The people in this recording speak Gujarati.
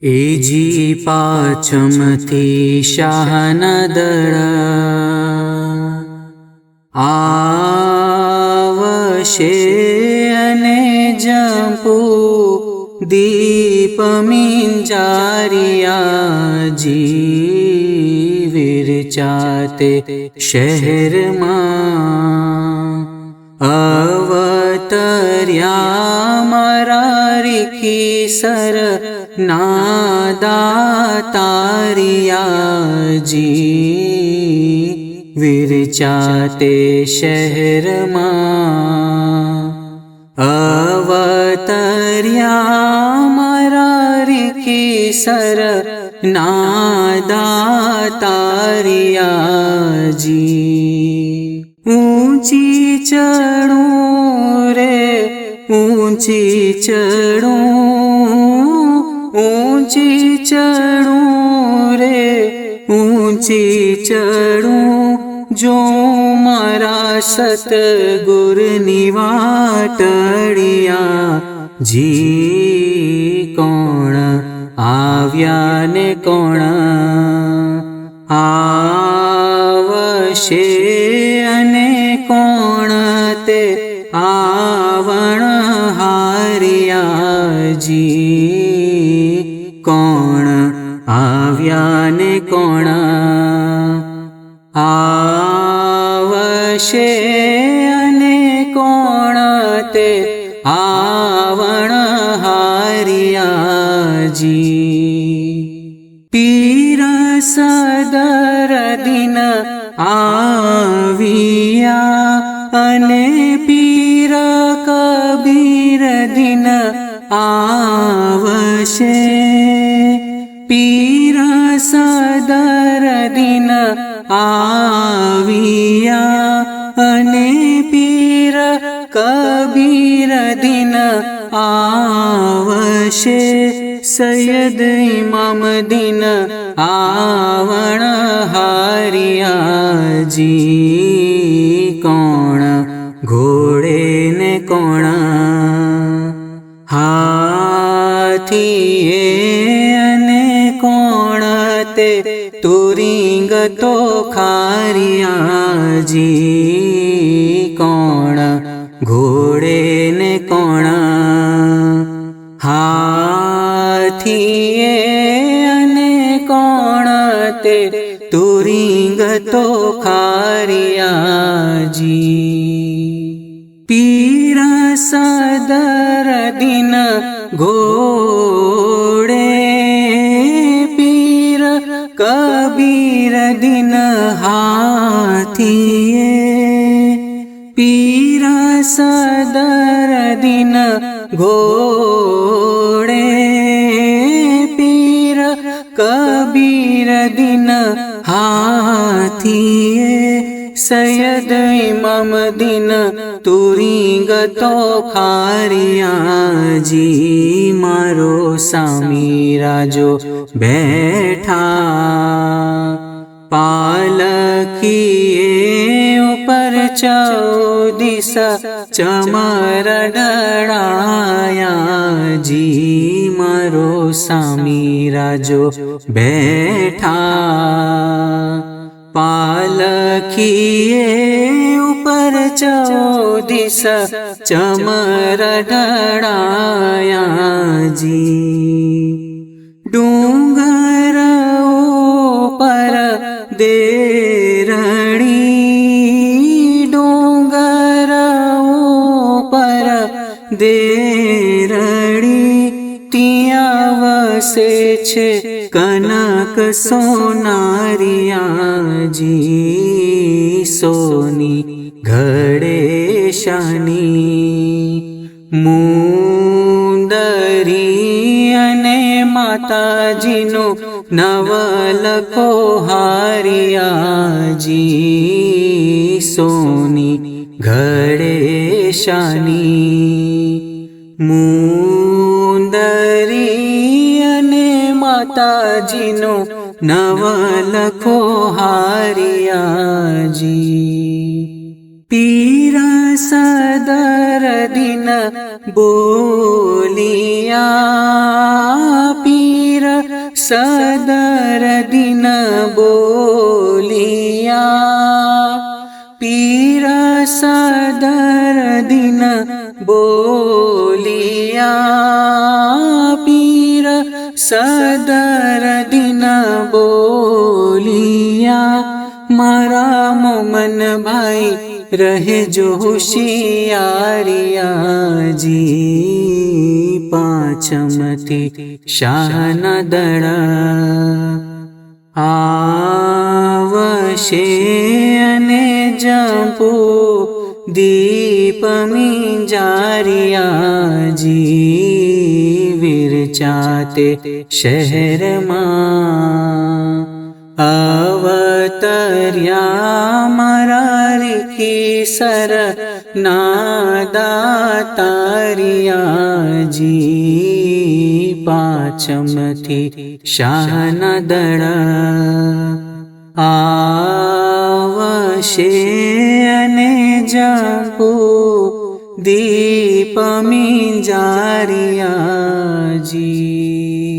એજી પાછમથી શાહના દડા આવશે અને જંપુ દીપ મિંજારિયાજી વિરચાતે શહેરમાં અવતર્યા મારા રીખી સર નાદાતારિયાજી વિરચાતે શહેરમાં અવતર્યા મારા રીખી સર નાદાતારિયાજી ઊંચી ચડું રે ઊંચી ચડું ઊંચી ચડું રે ઊંચી ચડું જો મારા સતગુરની વાટડિયા જી કોણ આવ્યા ને કોણ આવશે અને કોણ તે આવણ હારિયાજી કોણ આવ્યા ને કોણ આવશે અને કોણ તે આવણ હારિયાજી પીર સદર દિન આવ્યા અને પીર કબીર દિન આવશે પીર સદર દિન આવ્યા અને પીર કબીર દિન આવશે સૈયદ ઇમામ દિન આવણ હારિયાજી કોણ ઘોડે ને કોણ હાથીએ અને કોણ તે તુરિંગ તો ખારિયાજી કોણ ઘોડે ને કોણ હાથીએ અને કોણ તે તુરિંગ તો ખારિયાજી પીર સદર દિન ઘોડે પીર કબીર દિન હાથીએ પીર સદર દિન ઘોડે પીર કબીર દિન હાથીએ સૈયદ ઇમામ દિન તુરિંગ તો ખારિયાજી મારો સામી રાજો બેઠા પાલખીએ ઉપર 14 ચમર ડળાયાજી મારો સામી રાજો બેઠા પાલખીએ ઉપર 14 ચમર ડળાયાજી ડુંગર ઉપર દેરણી ડુંગર ઉપર દેરણી ત્યાં વસે છે કનક સોનારિયાજી સોની ઘડે શાની મુંદરી અને માતાજીનું નવલખો હારિયાજી સોની ઘડે શાની મુંદરી અને માતાજીનું નવલખો હારિયાજી પીર સદર દિન બોલિયા પીર સદર દિન બોલિયા પીર સદર દિન બોલિયા પીર સદર દિન બોલિયા મારા મોમન ભાઈ રહેજો હોશિયારિયાજી પાંચમથી શાહના દડા આવશે અને જપો દીપ મીંજારિયાજી વિરચાતે શહેરમાં અવતર્યા મારા રીખી સર નાદાતારિયાજી પાંચમથી શાહના દડા આવશે અને જપો દીપ મીંજારિયાજી.